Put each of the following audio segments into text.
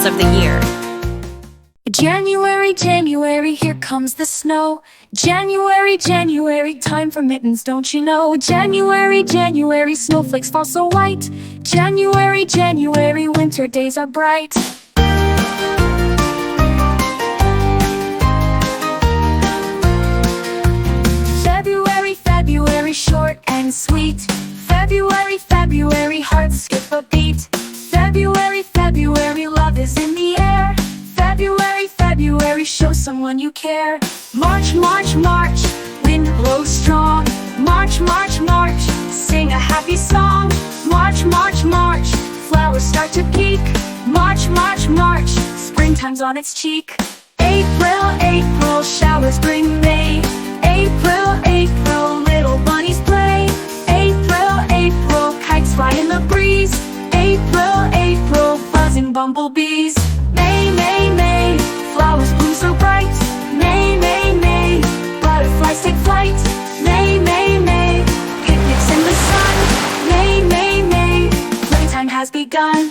of the year. January, January, here comes the snow. January, January, time for mittens, don't you know? January, January, snowflakes fall so white. January, January, winter days are bright. February, February, short and sweet. February, February, hearts skip a beat. February, February, love is in the air. February, February, show someone you care. March, March, March, wind blows strong. March, March, March, sing a happy song. March, March, March, flowers start to peek. March, March, March, springtime's on its cheek. April, April, showers bring May. April, April, little bunnies play. April, April, kites fly in the breeze. April, April, buzzing bumblebees. May, May, May, flowers bloom so bright. May, May, May, butterflies take flight. May, May, May, picnics in the sun. May, May, May, playtime has begun.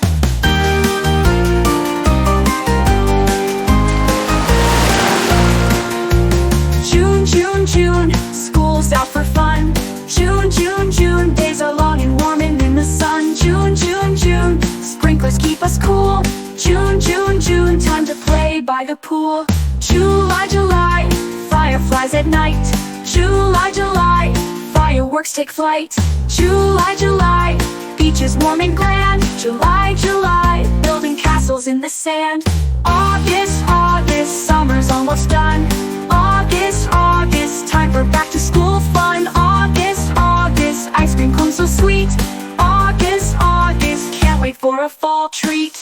June, June, June, school's out for fun. June, June, June, days are long and warm and in the sun. June, June, June, sprinklers keep us cool. June, June, June, time to play by the pool. July, July, fireflies at night. July, July, fireworks take flight. July, July, beaches warm and grand. July, July, building castles in the sand. August, August, summer's almost done. August, August, time for back to school fun. August, August, ice cream comes so sweet. August, August, can't wait for a fall treat.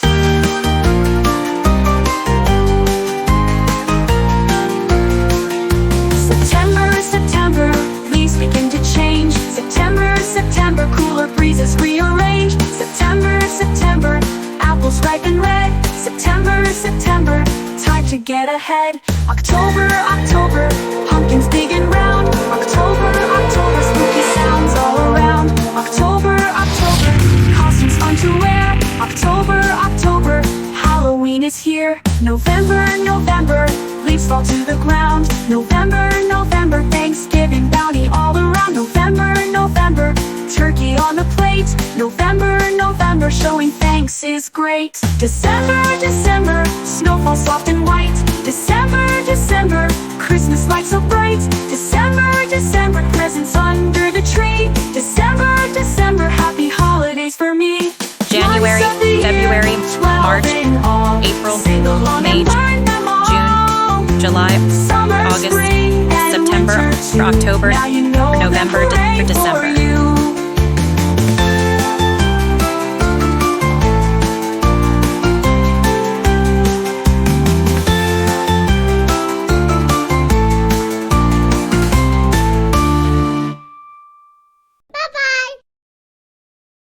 September, September, leaves begin to change. September, September, cooler breezes rearrange. September, September, apples ripe and red. September, September, time to get ahead. October, October, pumpkins big and round. October, October, spooky sounds all around. October, October, costumes fun to wear. October, October, Halloween is here. November, November, leaves fall to the ground. November, November, Thanksgiving bounty all around. November, November, turkey on the plate. November, November, showing thanks is great. December, December, snowfall soft and white. December, December, Christmas lights so bright. December, December, presents under the tree. December, December, happy holidays for me. January, February, March, April, May, June, July, August, September, October, November, December.